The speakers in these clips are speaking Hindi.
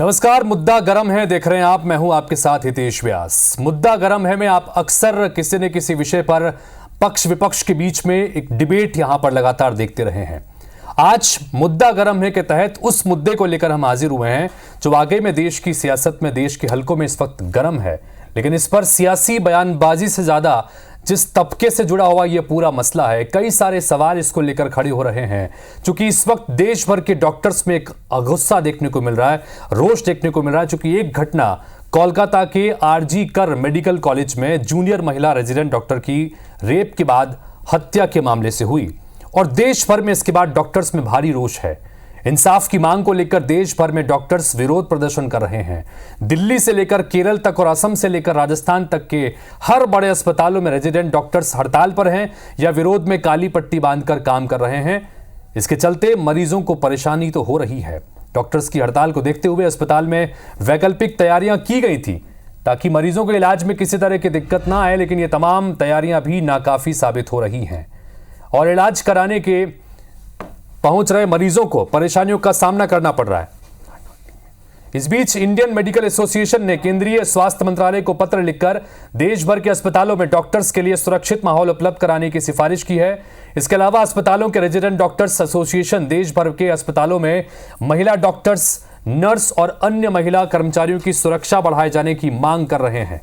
नमस्कार। मुद्दा गरम है देख रहे हैं आप, मैं हूं आपके साथ हितेश व्यास। मुद्दा गरम है में आप अक्सर किसी न किसी विषय पर पक्ष विपक्ष के बीच में एक डिबेट यहां पर लगातार देखते रहे हैं। आज मुद्दा गरम है के तहत उस मुद्दे को लेकर हम हाजिर हुए हैं जो वाकई में देश की सियासत में, देश के हलकों में इस वक्त गरम है, लेकिन इस पर सियासी बयानबाजी से ज्यादा जिस तबके से जुड़ा हुआ यह पूरा मसला है, कई सारे सवाल इसको लेकर खड़े हो रहे हैं। क्योंकि इस वक्त देश भर के डॉक्टर्स में एक गुस्सा देखने को मिल रहा है, रोष देखने को मिल रहा है। क्योंकि एक घटना कोलकाता के आरजी कर मेडिकल कॉलेज में जूनियर महिला रेजिडेंट डॉक्टर की रेप के बाद हत्या के मामले से हुई और देश भर में इसके बाद डॉक्टर्स में भारी रोष है। इंसाफ की मांग को लेकर देश भर में डॉक्टर्स विरोध प्रदर्शन कर रहे हैं। दिल्ली से लेकर केरल तक और असम से लेकर राजस्थान तक के हर बड़े अस्पतालों में रेजिडेंट डॉक्टर्स हड़ताल पर हैं या विरोध में काली पट्टी बांधकर काम कर रहे हैं। इसके चलते मरीजों को परेशानी तो हो रही है। डॉक्टर्स की हड़ताल को देखते हुए अस्पताल में वैकल्पिक तैयारियां की गई थी ताकि मरीजों को इलाज में किसी तरह की दिक्कत ना आए, लेकिन ये तमाम तैयारियां भी नाकाफी साबित हो रही हैं और इलाज कराने के पहुंच रहे मरीजों को परेशानियों का सामना करना पड़ रहा है। इस बीच इंडियन मेडिकल एसोसिएशन ने केंद्रीय स्वास्थ्य मंत्रालय को पत्र लिखकर देश भर के अस्पतालों में डॉक्टर्स के लिए सुरक्षित माहौल उपलब्ध कराने की सिफारिश की है। इसके अलावा अस्पतालों के रेजिडेंट डॉक्टर्स एसोसिएशन देश भर के अस्पतालों में महिला डॉक्टर्स, नर्स और अन्य महिला कर्मचारियों की सुरक्षा बढ़ाए जाने की मांग कर रहे हैं।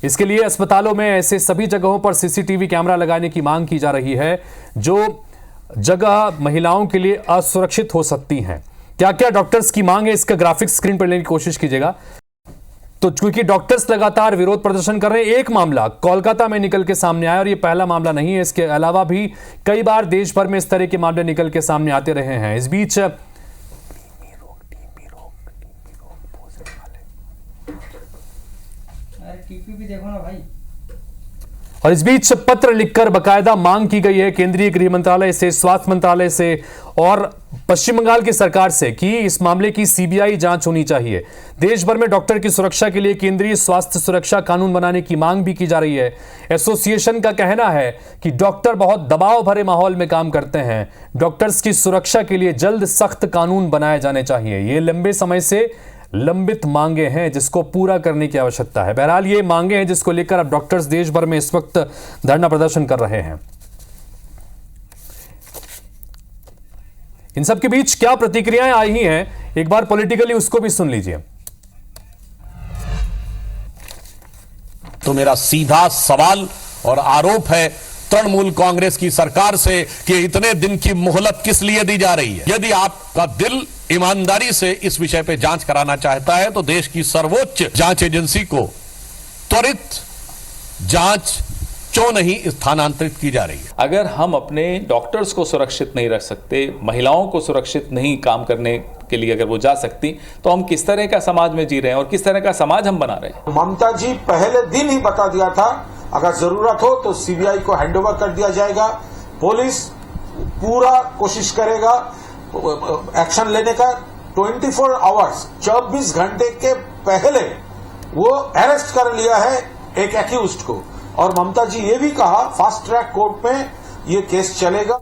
इसके लिए अस्पतालों में ऐसे सभी जगहों पर सीसीटीवी कैमरा लगाने की मांग की जा रही है जो जगह महिलाओं के लिए असुरक्षित हो सकती हैं। क्या क्या डॉक्टर्स की मांग है, इसका ग्राफिक्स स्क्रीन पर लेने की कोशिश कीजिएगा। तो क्योंकि डॉक्टर्स लगातार विरोध प्रदर्शन कर रहे हैं, एक मामला कोलकाता में निकल के सामने आया और ये पहला मामला नहीं है। इसके अलावा भी कई बार देश भर में इस तरह के मामले निकल के सामने आते रहे हैं। इस बीच देखो ना भाई। और इस बीच पत्र लिखकर बकायदा मांग की गई है केंद्रीय गृह मंत्रालय से, स्वास्थ्य मंत्रालय से और पश्चिम बंगाल की सरकार से कि इस मामले की सीबीआई जांच होनी चाहिए। देश भर में डॉक्टर की सुरक्षा के लिए केंद्रीय स्वास्थ्य सुरक्षा कानून बनाने की मांग भी की जा रही है। एसोसिएशन का कहना है कि डॉक्टर बहुत दबाव भरे माहौल में काम करते हैं। डॉक्टर्स की सुरक्षा के लिए जल्द सख्त कानून बनाए जाने चाहिए। ये लंबे समय से लंबित मांगे हैं जिसको पूरा करने की आवश्यकता है। बहरहाल ये मांगे हैं जिसको लेकर अब डॉक्टर्स देश भर में इस वक्त धरना प्रदर्शन कर रहे हैं। इन सब के बीच क्या प्रतिक्रियाएं आई ही हैं, एक बार पॉलिटिकली उसको भी सुन लीजिए। तो मेरा सीधा सवाल और आरोप है तृणमूल कांग्रेस की सरकार से कि इतने दिन की मोहलत किस लिए दी जा रही है। यदि आपका दिल ईमानदारी से इस विषय पे जांच कराना चाहता है तो देश की सर्वोच्च जांच एजेंसी को त्वरित जांच क्यों नहीं स्थानांतरित की जा रही है। अगर हम अपने डॉक्टर्स को सुरक्षित नहीं रख सकते, महिलाओं को सुरक्षित नहीं काम करने के लिए अगर वो जा सकती, तो हम किस तरह का समाज में जी रहे हैं और किस तरह का समाज हम बना रहे हैं। ममता जी पहले दिन ही बता दिया था अगर जरूरत हो तो सीबीआई को हैंडओवर कर दिया जाएगा। पुलिस पूरा कोशिश करेगा एक्शन लेने का। 24 आवर्स 24 घंटे के पहले वो अरेस्ट कर लिया है एक एक्यूज्ड को। और ममता जी ये भी कहा फास्ट ट्रैक कोर्ट में ये केस चलेगा।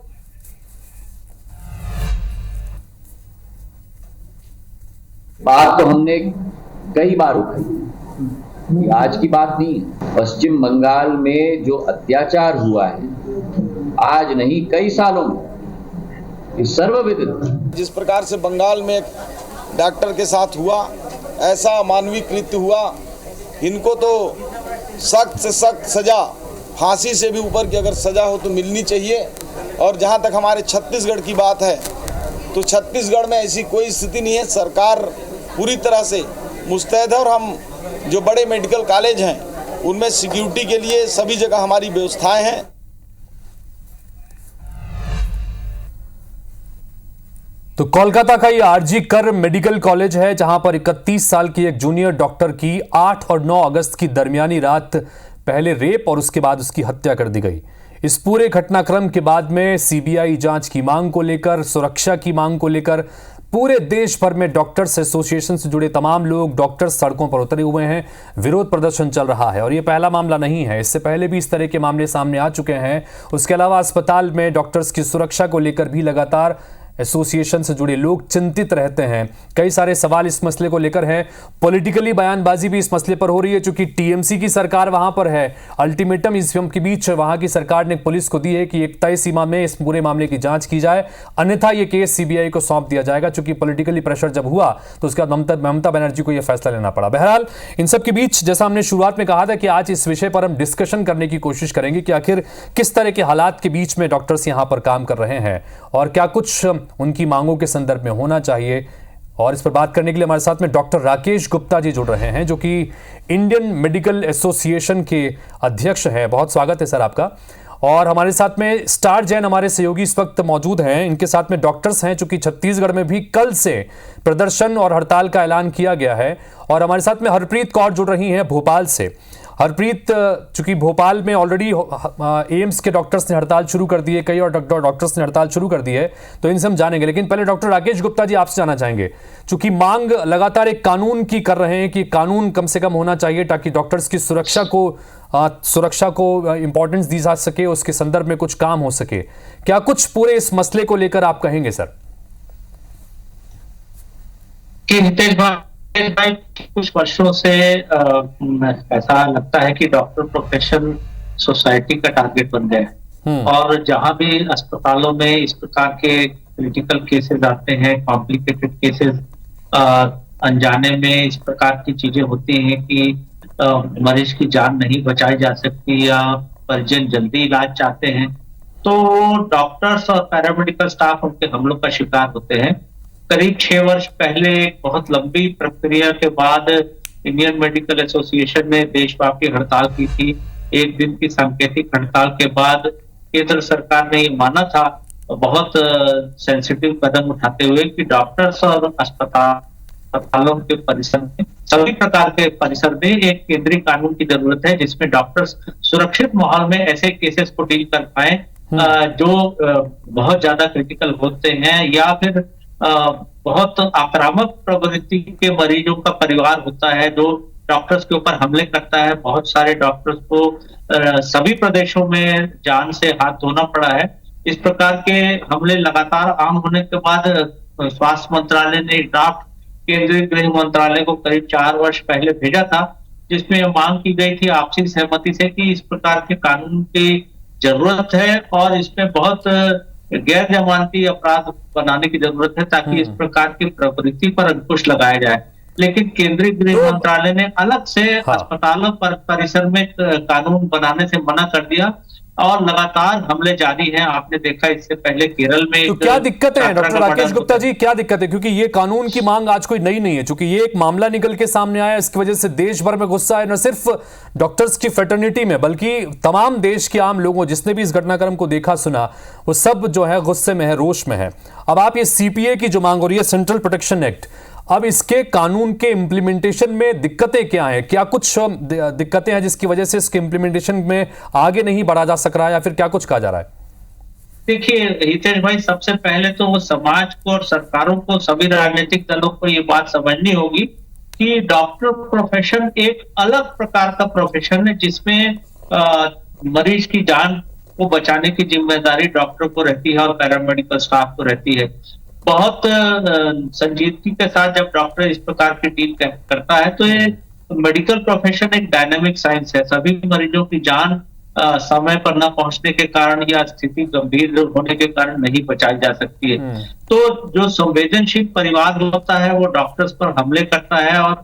बात तो हमने कई बार उठाई, आज की बात नहीं है। पश्चिम बंगाल में जो अत्याचार हुआ है आज नहीं कई सालों में, ये सर्वविदित। जिस प्रकार से बंगाल में एक डॉक्टर के साथ हुआ, ऐसा मानवीय कृत्य हुआ, इनको तो सख्त से सख्त सजा, फांसी से भी ऊपर की अगर सजा हो तो मिलनी चाहिए। और जहां तक हमारे छत्तीसगढ़ की बात है तो छत्तीसगढ़ में ऐसी कोई स्थिति नहीं है। सरकार पूरी तरह से मुस्तैद है और हम जो बड़े मेडिकल कॉलेज हैं उनमें सिक्योरिटी के लिए सभी जगह हमारी व्यवस्थाएं हैं। तो कोलकाता का ये आरजी कर मेडिकल कॉलेज है जहां पर 31 साल की एक जूनियर डॉक्टर की 8 और 9 अगस्त की दरमियानी रात पहले रेप और उसके बाद उसकी हत्या कर दी गई। इस पूरे घटनाक्रम के बाद में सीबीआई जांच की मांग को लेकर, सुरक्षा की मांग को लेकर पूरे देश भर में डॉक्टर्स एसोसिएशन से जुड़े तमाम लोग, डॉक्टर्स सड़कों पर उतरे हुए हैं। विरोध प्रदर्शन चल रहा है और ये पहला मामला नहीं है, इससे पहले भी इस तरह के मामले सामने आ चुके हैं। उसके अलावा अस्पताल में डॉक्टर्स की सुरक्षा को लेकर भी लगातार एसोसिएशन से जुड़े लोग चिंतित रहते हैं। कई सारे सवाल इस मसले को लेकर हैं। पॉलिटिकली बयानबाजी भी इस मसले पर हो रही है, चूंकि टीएमसी की सरकार वहां पर है। अल्टीमेटम इस के बीच वहां की सरकार ने पुलिस को दी है कि एक तय सीमा में इस पूरे मामले की जांच की जाए, अन्यथा यह केस सीबीआई को सौंप दिया जाएगा। चूंकि पॉलिटिकली प्रेशर जब हुआ तो उसके बाद ममता बनर्जी को यह फैसला लेना पड़ा। बहरहाल इन सब के बीच जैसा हमने शुरुआत में कहा था कि आज इस विषय पर हम डिस्कशन करने की कोशिश करेंगे कि आखिर किस तरह के हालात के बीच में डॉक्टर्स यहां पर काम कर रहे हैं और क्या कुछ उनकी मांगों के संदर्भ में होना चाहिए। और इस पर बात करने के लिए हमारे साथ में डॉक्टर राकेश गुप्ता जी जुड़ रहे हैं, जो कि इंडियन मेडिकल एसोसिएशन के अध्यक्ष हैं। बहुत स्वागत है सर आपका। और हमारे साथ में स्टार जैन हमारे सहयोगी इस वक्त मौजूद हैं। इनके साथ में डॉक्टर्स हैं, चूंकि छत्तीसगढ़ में भी कल से प्रदर्शन और हड़ताल का ऐलान किया गया है। और हमारे साथ में हरप्रीत कौर जुड़ रही हैं भोपाल से। हरप्रीत, चूंकि भोपाल में ऑलरेडी एम्स के डॉक्टर्स ने हड़ताल शुरू कर दी है, कई और डॉक्टर्स ने हड़ताल शुरू कर दी है, तो इनसे हम जानेंगे। लेकिन पहले डॉक्टर राकेश गुप्ता जी आपसे जानना चाहेंगे, चूंकि मांग लगातार एक कानून की कर रहे हैं कि कानून कम से कम होना चाहिए ताकि डॉक्टर्स की सुरक्षा को इंपॉर्टेंस दी जा सके, उसके संदर्भ में कुछ काम हो सके। क्या कुछ पूरे इस मसले को लेकर आप कहेंगे सर? हितेश भाई, कुछ वर्षों से ऐसा लगता है कि डॉक्टर प्रोफेशन सोसाइटी का टारगेट बन गया है। और जहां भी अस्पतालों में इस प्रकार के क्रिटिकल केसेस आते हैं, कॉम्प्लिकेटेड केसेस, अनजाने में इस प्रकार की चीजें होती हैं कि मरीज की जान नहीं बचाई जा सकती या परिजन जल्दी इलाज चाहते हैं, तो डॉक्टर्स और पैरामेडिकल स्टाफ उनके हमलों का शिकार होते हैं। करीब 6 वर्ष पहले एक बहुत लंबी प्रक्रिया के बाद इंडियन मेडिकल एसोसिएशन ने देशव्यापी हड़ताल की थी। एक दिन की सांकेतिक हड़ताल के बाद केंद्र सरकार ने ये माना था, बहुत सेंसिटिव कदम उठाते हुए, कि डॉक्टर्स और अस्पतालों के परिसर में, सभी प्रकार के परिसर में एक केंद्रीय कानून की जरूरत है जिसमें डॉक्टर्स सुरक्षित माहौल में ऐसे केसेस को डील कर पाए जो बहुत ज्यादा क्रिटिकल होते हैं या फिर बहुत आक्रामक प्रवृत्ति के मरीजों का परिवार होता है जो डॉक्टर्स के ऊपर हमले करता है। बहुत सारे डॉक्टर्स को सभी प्रदेशों में जान से हाथ धोना पड़ा है। इस प्रकार के हमले लगातार आम होने के बाद स्वास्थ्य मंत्रालय ने ड्राफ्ट केंद्रीय गृह मंत्रालय को करीब 4 वर्ष पहले भेजा था, जिसमें मांग की गई थी आपसी सहमति से कि इस प्रकार के कानून की जरूरत है और इसमें बहुत गैर जमानती अपराध बनाने की जरूरत है ताकि इस प्रकार की प्रवृत्ति पर अंकुश लगाया जाए। लेकिन केंद्रीय गृह मंत्रालय ने अलग से अस्पतालों पर परिसर में कानून बनाने से मना कर दिया और लगातार हमले जारी हैं। आपने देखा इससे पहले केरल में। तो क्या दिक्कत है डॉक्टर राकेश गुप्ता जी, क्या दिक्कत है? क्योंकि ये कानून की मांग आज कोई नई नहीं है, क्योंकि ये एक मामला निकल के सामने आया, इसकी वजह से देश भर में गुस्सा है, न सिर्फ डॉक्टर्स की फ्रेटर्निटी में बल्कि तमाम देश के आम लोगों, जिसने भी इस घटनाक्रम को देखा सुना, वो सब जो है गुस्से में है, रोष में है। अब आप ये सीपीए की जो मांग हो रही है, सेंट्रल प्रोटेक्शन एक्ट, अब इसके कानून के इम्प्लीमेंटेशन में दिक्कतें क्या हैं? क्या कुछ दिक्कतें हैं जिसकी वजह से इसके इम्प्लीमेंटेशन में आगे नहीं बढ़ा जा सक रहा है, या फिर क्या कुछ कहा जा रहा है? देखिए हितेश भाई, सबसे पहले तो वो समाज को और सरकारों को, सभी राजनीतिक दलों को ये बात समझनी होगी कि डॉक्टर प्रोफेशन एक अलग प्रकार का प्रोफेशन है जिसमें मरीज की जान को बचाने की जिम्मेदारी डॉक्टर को रहती है और पैरामेडिकल स्टाफ को रहती है। बहुत संजीदगी के साथ जब डॉक्टर इस प्रकार की डील करता है तो ये मेडिकल प्रोफेशन एक डायनामिक साइंस है। सभी मरीजों की जान समय पर न पहुंचने के कारण या स्थिति गंभीर होने के कारण नहीं बचाई जा सकती है। तो जो संवेदनशील परिवार होता है वो डॉक्टर्स पर हमले करता है और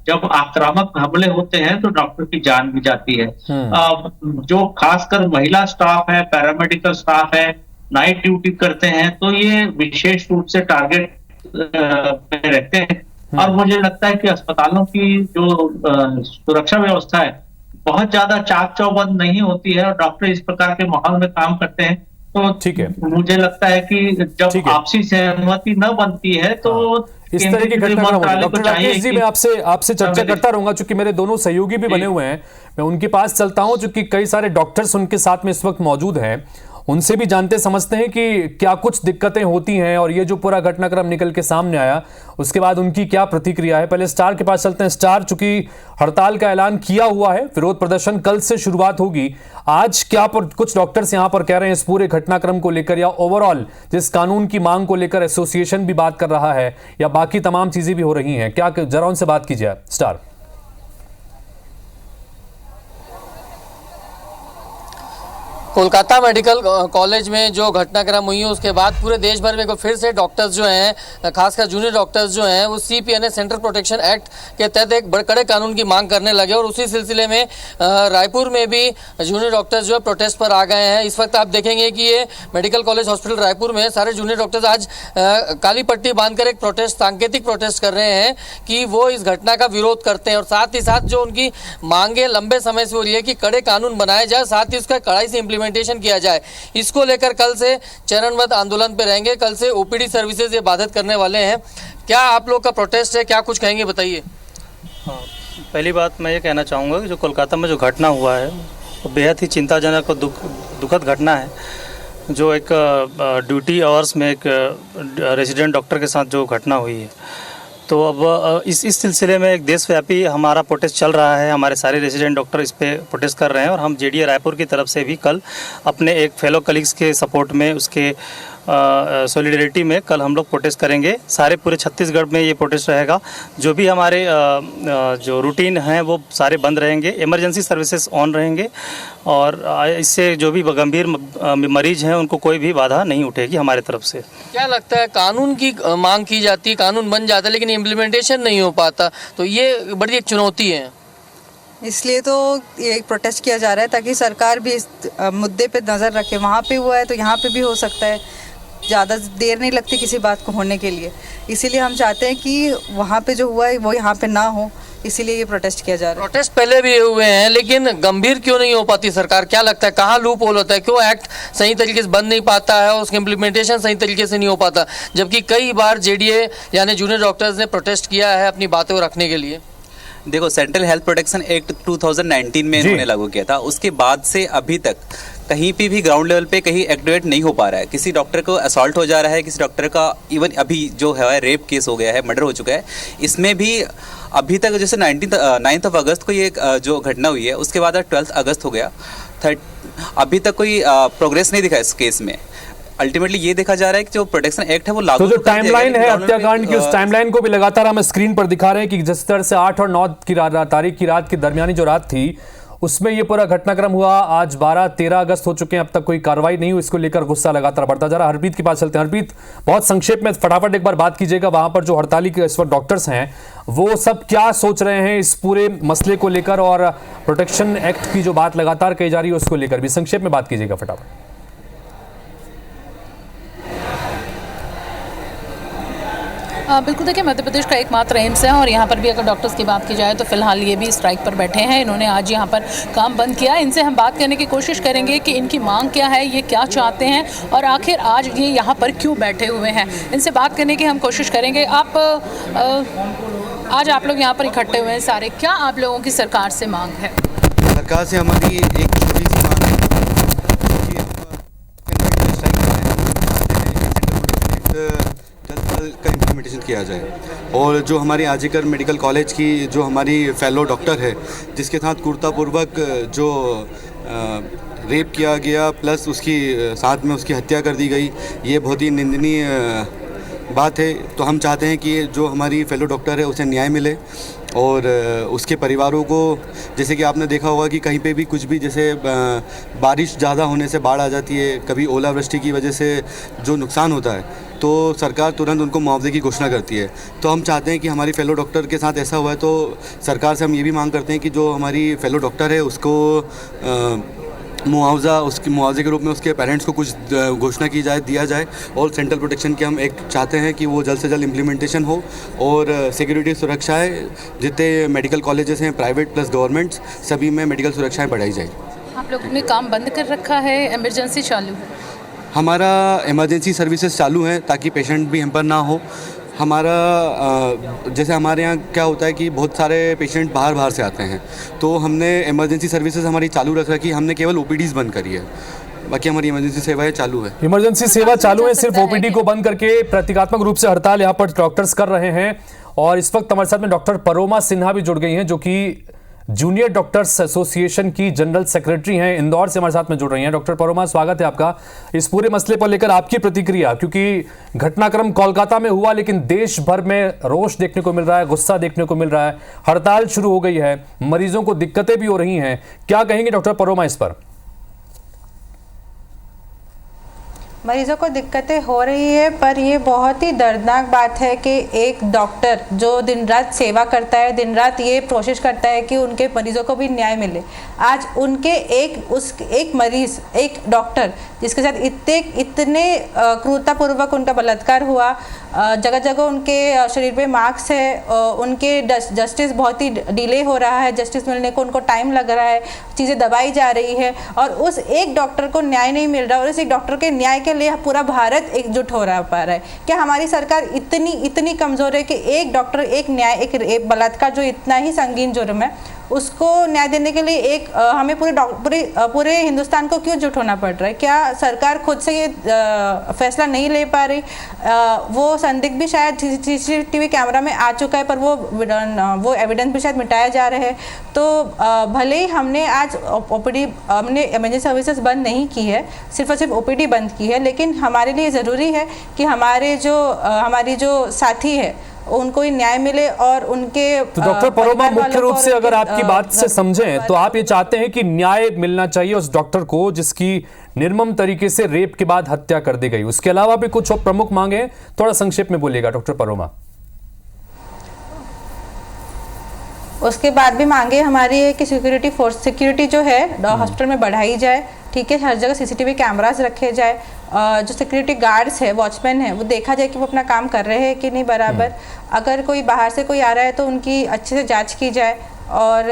जब आक्रामक हमले होते हैं तो डॉक्टर की जान भी जाती है। जो खासकर महिला स्टाफ है, पैरामेडिकल स्टाफ है, नाइट ड्यूटी करते हैं, तो ये विशेष रूप से टारगेट में रहते हैं। और मुझे लगता है कि अस्पतालों की जो सुरक्षा व्यवस्था है बहुत ज्यादा चाक चौबंद नहीं होती है और डॉक्टर इस प्रकार के माहौल में काम करते हैं। तो ठीक है, मुझे लगता है कि जब आपसी सहमति न बनती है तो इस तरह की घटना डॉक्टर राकेश जी, मैं आपसे चर्चा करता रहूंगा, क्योंकि मेरे दोनों सहयोगी भी बने हुए हैं। मैं उनके पास चलता हूं, क्योंकि कई सारे डॉक्टर्स उनके साथ में इस वक्त मौजूद हैं उनसे भी जानते समझते हैं कि क्या कुछ दिक्कतें होती हैं और ये जो पूरा घटनाक्रम निकल के सामने आया उसके बाद उनकी क्या प्रतिक्रिया है। पहले स्टार के पास चलते हैं। स्टार, चूंकि हड़ताल का ऐलान किया हुआ है, विरोध प्रदर्शन कल से शुरुआत होगी, आज क्या पर कुछ डॉक्टर्स यहां पर कह रहे हैं इस पूरे घटनाक्रम को लेकर, या ओवरऑल जिस कानून की मांग को लेकर एसोसिएशन भी बात कर रहा है, या बाकी तमाम चीजें भी हो रही हैं, क्या जरा उनसे बात कीजिए। स्टार, कोलकाता मेडिकल कॉलेज में जो घटनाक्रम हुई है उसके बाद पूरे देश भर में फिर से डॉक्टर्स जो हैं, खासकर जूनियर डॉक्टर्स जो हैं, वो सीपीएनए सेंट्रल प्रोटेक्शन एक्ट के तहत एक कड़े कानून की मांग करने लगे। और उसी सिलसिले में रायपुर में भी जूनियर डॉक्टर्स जो है प्रोटेस्ट पर आ गए हैं। इस वक्त आप देखेंगे कि ये मेडिकल कॉलेज हॉस्पिटल रायपुर में सारे जूनियर डॉक्टर्स आज काली पट्टी बांधकर एक प्रोटेस्ट, सांकेतिक प्रोटेस्ट कर रहे हैं कि वो इस घटना का विरोध करते हैं। और साथ ही साथ जो उनकी मांगे लंबे समय से हो रही है कि कड़े कानून बनाए जाए, साथ ही उसका कड़ाई से इम्प्लीमेंटेशन किया जाए, इसको लेकर कल से चरणबद्ध आंदोलन पे रहेंगे। कल से ओपीडी सर्विसेज ये बाधित करने वाले हैं। क्या आप लोग का प्रोटेस्ट है, क्या कुछ कहेंगे, बताइए। हाँ, पहली बात मैं ये कहना चाहूँगा कि जो कोलकाता में जो घटना हुआ है वो बेहद ही चिंताजनक और दुखद घटना है। जो एक ड्यूटी आवर्स में एक रेजिडेंट डॉक्टर के साथ जो घटना हुई है, तो अब इस सिलसिले में एक देशव्यापी हमारा प्रोटेस्ट चल रहा है। हमारे सारे रेजिडेंट डॉक्टर इस पे प्रोटेस्ट कर रहे हैं और हम जेडीए रायपुर की तरफ से भी कल अपने एक फेलो कलीग्स के सपोर्ट में, उसके सॉलिडरिटी में कल हम लोग प्रोटेस्ट करेंगे। सारे पूरे छत्तीसगढ़ में ये प्रोटेस्ट रहेगा। जो भी हमारे जो रूटीन हैं वो सारे बंद रहेंगे, इमरजेंसी सर्विसेज ऑन रहेंगे और इससे जो भी गंभीर मरीज हैं उनको कोई भी बाधा नहीं उठेगी हमारे तरफ से। क्या लगता है, कानून की मांग की जाती है, कानून बन जाता है, लेकिन इम्प्लीमेंटेशन नहीं हो पाता, तो ये बड़ी एक चुनौती है। इसलिए तो ये प्रोटेस्ट किया जा रहा है ताकि सरकार भी इस मुद्दे पे नज़र रखे। वहाँ पे हुआ है तो यहाँ पे भी हो सकता है, ज़्यादा देर नहीं लगती किसी बात को होने के लिए। इसीलिए हम चाहते हैं कि वहाँ पे जो हुआ है वो यहाँ पे ना हो, इसीलिए ये प्रोटेस्ट किया जा रहा है। प्रोटेस्ट पहले भी हुए हैं लेकिन गंभीर क्यों नहीं हो पाती सरकार? क्या लगता है, कहाँ लूप होल होता है? क्यों एक्ट सही तरीके से बन नहीं पाता है और उसका इम्प्लीमेंटेशन सही तरीके से नहीं हो पाता, जबकि कई बार जेडीए यानी जूनियर डॉक्टर्स ने प्रोटेस्ट किया है अपनी बातों को रखने के लिए? देखो, सेंट्रल हेल्थ प्रोटेक्शन एक्ट 2019 में इन्होंने लागू किया था। उसके बाद से अभी तक कहीं पे भी ग्राउंड लेवल पे कहीं एक्टिवेट नहीं हो पा रहा है। किसी डॉक्टर को असॉल्ट हो जा रहा है, किसी डॉक्टर का इवन अभी जो है रेप केस हो गया है, मर्डर हो चुका है। इसमें भी अभी तक जैसे 9 अगस्त को ये जो घटना हुई है, उसके बाद 12 अगस्त हो गया, अभी तक कोई प्रोग्रेस नहीं दिखा इस केस में। अल्टीमेटली ये देखा जा रहा है कि जो प्रोटेक्शन एक्ट है वो लागू, तो जो टाइमलाइन है हत्याकांड की, उस टाइमलाइन को भी लगातार हम स्क्रीन पर दिखा रहे हैं कि जिस तरह से 8 और 9 की तारीख की रात की दरमियानी जो रात थी उसमें ये पूरा घटनाक्रम हुआ। आज 12-13 अगस्त हो चुके हैं, अब तक कोई कार्रवाई नहीं हुई। इसको लेकर गुस्सा लगातार बढ़ता जा रहा है। हरप्रीत के पास चलते हैं। हरप्रीत, बहुत संक्षेप में फटाफट एक बार बात कीजिएगा, वहां पर जो हड़ताली के इस वक्त डॉक्टर्स हैं वो सब क्या सोच रहे हैं इस पूरे मसले को लेकर, और प्रोटेक्शन एक्ट की जो बात लगातार कही जा रही है उसको लेकर भी संक्षेप में बात कीजिएगा फटाफट। बिल्कुल, देखिए मध्य प्रदेश का एकमात्र एम्स है और यहाँ पर भी अगर डॉक्टर्स की बात की जाए तो फिलहाल ये भी स्ट्राइक पर बैठे हैं। इन्होंने आज यहाँ पर काम बंद किया। इनसे हम बात करने की कोशिश करेंगे कि इनकी मांग क्या है, ये क्या चाहते हैं और आखिर आज ये यहाँ पर क्यों बैठे हुए हैं। इनसे बात करने की हम कोशिश करेंगे। आज आप लोग यहाँ पर इकट्ठे हुए हैं सारे, क्या आप लोगों की सरकार से मांग है? सरकार से हमारी एक छोटी सी मांग है का इम्प्लीमेंटेशन किया जाए और जो हमारी आरजीकर मेडिकल कॉलेज की जो हमारी फेलो डॉक्टर है जिसके साथ क्रूरतापूर्वक जो रेप किया गया प्लस उसकी साथ में उसकी हत्या कर दी गई, ये बहुत ही निंदनीय बात है। तो हम चाहते हैं कि जो हमारी फेलो डॉक्टर है उसे न्याय मिले और उसके परिवारों को, जैसे कि आपने देखा होगा कि कहीं पे भी कुछ भी जैसे बारिश ज़्यादा होने से बाढ़ आ जाती है, कभी ओलावृष्टि की वजह से जो नुकसान होता है तो सरकार तुरंत उनको मुआवजे की घोषणा करती है। तो हम चाहते हैं कि हमारी फेलो डॉक्टर के साथ ऐसा हुआ है, तो सरकार से हम ये भी मांग करते हैं कि जो हमारी फेलो डॉक्टर है उसको मुआवजा, उसके मुआवजे के रूप में उसके पेरेंट्स को कुछ घोषणा की जाए, दिया जाए। और सेंट्रल प्रोटेक्शन के हम एक चाहते हैं कि वो जल्द से जल्द इम्प्लीमेंटेशन हो और सिक्योरिटी सुरक्षाएँ जितने मेडिकल कॉलेजेस हैं प्राइवेट प्लस गवर्नमेंट्स, सभी में मेडिकल सुरक्षाएँ बढ़ाई जाए। आप लोगों ने काम बंद कर रखा है, इमरजेंसी चालू है? हमारा इमरजेंसी सर्विसेज चालू है ताकि पेशेंट भी हम पर ना हो। हमारा जैसे हमारे यहाँ क्या होता है कि बहुत सारे पेशेंट बाहर से आते हैं, तो हमने इमरजेंसी सर्विसेज हमारी चालू रख रखी। हमने केवल ओपीडीज़ बंद करी है। बाकी हमारी इमरजेंसी सेवाएं चालू है। इमरजेंसी सेवा चालू है, सिर्फ ओपीडी को बंद करके प्रतीकात्मक रूप से हड़ताल यहाँ पर डॉक्टर्स कर रहे हैं। और इस वक्त हमारे साथ में डॉक्टर परोमा सिन्हा भी जुड़ गई हैं, जो कि जूनियर डॉक्टर्स एसोसिएशन की जनरल सेक्रेटरी हैं, इंदौर से हमारे साथ में जुड़ रही हैं। डॉक्टर परोमा, स्वागत है आपका। इस पूरे मसले पर लेकर आपकी प्रतिक्रिया, क्योंकि घटनाक्रम कोलकाता में हुआ लेकिन देश भर में रोष देखने को मिल रहा है, गुस्सा देखने को मिल रहा है, हड़ताल शुरू हो गई है, मरीजों को दिक्कतें भी हो रही हैं। क्या कहेंगे डॉक्टर परोमा इस पर? मरीजों को दिक्कतें हो रही है, पर ये बहुत ही दर्दनाक बात है कि एक डॉक्टर जो दिन रात सेवा करता है, दिन रात ये कोशिश करता है कि उनके मरीजों को भी न्याय मिले, आज उनके एक मरीज, एक डॉक्टर जिसके साथ इतने क्रूरतापूर्वक उनका बलात्कार हुआ, जगह जगह उनके शरीर पे मार्क्स है, उनके जस्टिस बहुत ही डिले हो रहा है, जस्टिस मिलने को उनको टाइम लग रहा है, चीज़ें दबाई जा रही है और उस एक डॉक्टर को न्याय नहीं मिल रहा और उस एक डॉक्टर के न्याय के लिए पूरा भारत एकजुट हो रहा पा रहा है। क्या हमारी सरकार इतनी कमज़ोर है कि एक डॉक्टर, एक न्याय, एक बलात्कार जो इतना ही संगीन जुर्म है, उसको न्याय देने के लिए हमें पूरे हिंदुस्तान को क्यों जुट होना पड़ रहा है? क्या सरकार खुद से ये फैसला नहीं ले पा रही? वो संदिग्ध भी शायद CCTV कैमरा में आ चुका है, पर वो एविडेंस भी शायद मिटाया जा रहा है। तो भले ही हमने आज OPD, हमने इमरजेंसी सर्विसेज बंद नहीं की है, सिर्फ और सिर्फ OPD बंद की है, लेकिन हमारे लिए ज़रूरी है कि हमारी जो साथी है उनको ही न्याय मिले और उनके। तो डॉक्टर परोमा, मुख्य रूप से अगर आपकी बात से समझें तो आप ये चाहते हैं कि न्याय मिलना चाहिए उस डॉक्टर को जिसकी निर्मम तरीके से रेप के बाद हत्या कर दी गई। उसके अलावा भी कुछ और प्रमुख मांगे, थोड़ा संक्षेप में बोलिएगा डॉक्टर परोमा। उसके बाद भी मांगे हमारी है कि सिक्योरिटी जो है हॉस्पिटल में बढ़ाई जाए, ठीक है, हर जगह CCTV कैमरास रखे जाए, जो सिक्योरिटी गार्ड्स है, वॉचमैन है, वो देखा जाए कि वो अपना काम कर रहे हैं कि नहीं बराबर। अगर कोई बाहर से कोई आ रहा है तो उनकी अच्छे से जांच की जाए। और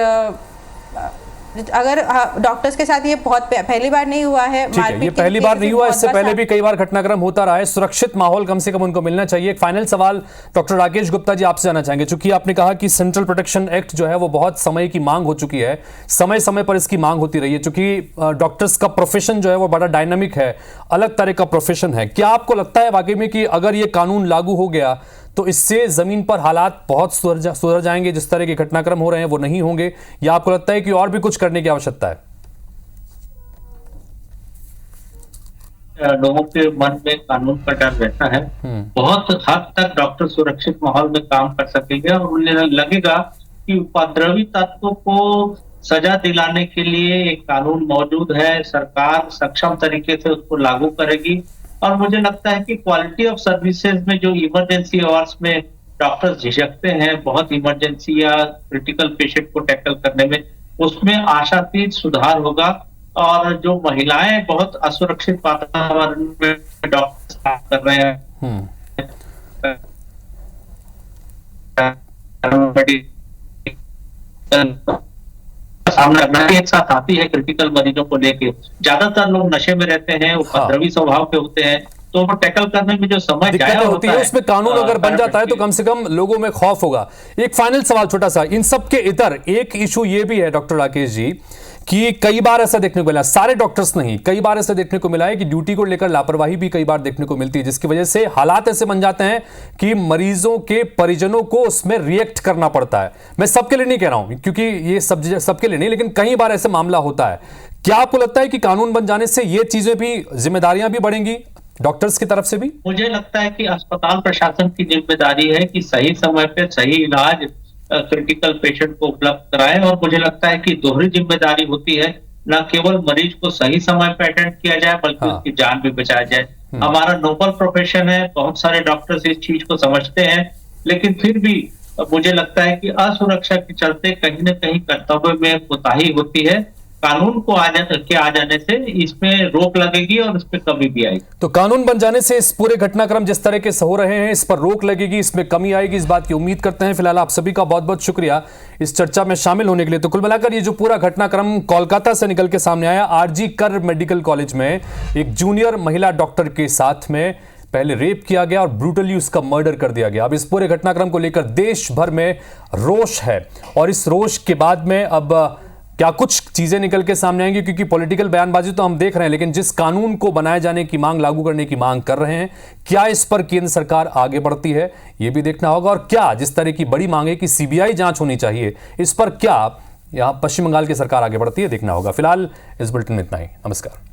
अगर डॉक्टर्स के साथ ये बहुत पहली बार नहीं हुआ है, ये पहली बार नहीं हुआ, इससे पहले भी कई बार घटनाक्रम होता रहा है। सुरक्षित माहौल कम से कम उनको मिलना चाहिए। एक फाइनल सवाल डॉक्टर राकेश गुप्ता जी आपसे जाना चाहेंगे, चूंकि आपने कहा कि सेंट्रल प्रोटेक्शन एक्ट जो है वो बहुत समय की मांग हो चुकी है, समय समय पर इसकी मांग होती रही है, चूंकि डॉक्टर्स का प्रोफेशन जो है वो बड़ा डायनामिक है, अलग तरह का प्रोफेशन है। क्या आपको लगता है वाकई में कि अगर ये कानून लागू हो गया तो इससे जमीन पर हालात बहुत सुधर जाएंगे, जिस तरह के घटनाक्रम हो रहे हैं वो नहीं होंगे, या आपको लगता है कि और भी कुछ करने की आवश्यकता है? लोगों के मन में कानून का डर रहता है, बहुत हद तक डॉक्टर सुरक्षित माहौल में काम कर सकेंगे और उन्हें लगेगा कि उपद्रवी तत्वों को सजा दिलाने के लिए एक कानून मौजूद है, सरकार सक्षम तरीके से उसको लागू करेगी। और मुझे लगता है कि क्वालिटी ऑफ सर्विसेज में जो इमरजेंसी आवर्स में डॉक्टर्स झिझकते हैं बहुत इमरजेंसी या क्रिटिकल पेशेंट को टैकल करने में, उसमें आशातीत सुधार होगा। और जो महिलाएं बहुत असुरक्षित वातावरण में डॉक्टर्स काम कर रहे हैं, सामना करना एक साथ आती है क्रिटिकल मरीजों को लेके। ज्यादातर लोग नशे में रहते हैं, उपद्रवी स्वभाव के होते हैं, तो वो टैकल करने में जो समय जाया होती है उसमें कानून अगर बन जाता है तो कम से कम लोगों में खौफ होगा। एक फाइनल सवाल छोटा सा, इन सब के इतर एक इशू ये भी है डॉक्टर राकेश जी कि कई बार ऐसा देखने को मिला, सारे डॉक्टर्स नहीं, कई बार ऐसा देखने को मिला है कि ड्यूटी को लेकर लापरवाही भी कई बार देखने को मिलती है, जिसकी वजह से हालात ऐसे बन जाते हैं कि मरीजों के परिजनों को उसमें रिएक्ट करना पड़ता है। मैं सबके लिए नहीं कह रहा हूं क्योंकि ये सबके लिए नहीं, लेकिन कई बार ऐसे मामला होता है। क्या आपको लगता है कि कानून बन जाने से ये चीजें भी, जिम्मेदारियां भी बढ़ेंगी डॉक्टर्स की तरफ से भी? मुझे लगता है कि अस्पताल प्रशासन की जिम्मेदारी है कि सही समय पे सही इलाज क्रिटिकल पेशेंट को उपलब्ध कराएं। और मुझे लगता है कि दोहरी जिम्मेदारी होती है, न केवल मरीज को सही समय पे अटेंड किया जाए बल्कि उसकी जान भी बचाया जाए। हमारा नोबल प्रोफेशन है, बहुत सारे डॉक्टर्स इस चीज को समझते हैं, लेकिन फिर भी मुझे लगता है कि असुरक्षा के चलते कहीं न कहीं कर्तव्य में कोताही होती है। कानून को आ जाने से इसमें रोक लगेगी और इस पर कमी भी आएगी। तो कानून बन जाने से इस पूरे घटनाक्रम जिस तरह के हो रहे हैं इस पर रोक लगेगी, इसमें कमी आएगी, इस बात की उम्मीद करते हैं। फिलहाल आप सभी का बहुत बहुत शुक्रिया इस चर्चा में शामिल होने के लिए। तो कुल मिलाकर ये जो पूरा घटनाक्रम कोलकाता से निकल के सामने आया, RG कर मेडिकल कॉलेज में एक जूनियर महिला डॉक्टर के साथ में पहले रेप किया गया और ब्रूटली उसका मर्डर कर दिया गया। अब इस पूरे घटनाक्रम को लेकर देश भर में रोष है और इस रोष के बाद में अब क्या कुछ चीजें निकल के सामने आएंगी, क्योंकि पॉलिटिकल बयानबाजी तो हम देख रहे हैं, लेकिन जिस कानून को बनाए जाने की मांग, लागू करने की मांग कर रहे हैं, क्या इस पर केंद्र सरकार आगे बढ़ती है, यह भी देखना होगा। और क्या जिस तरह की बड़ी मांग है कि सीबीआई जांच होनी चाहिए, इस पर क्या यहां पश्चिम बंगाल की सरकार आगे बढ़ती है, देखना होगा। फिलहाल इस बुलेटिन में इतना ही। नमस्कार।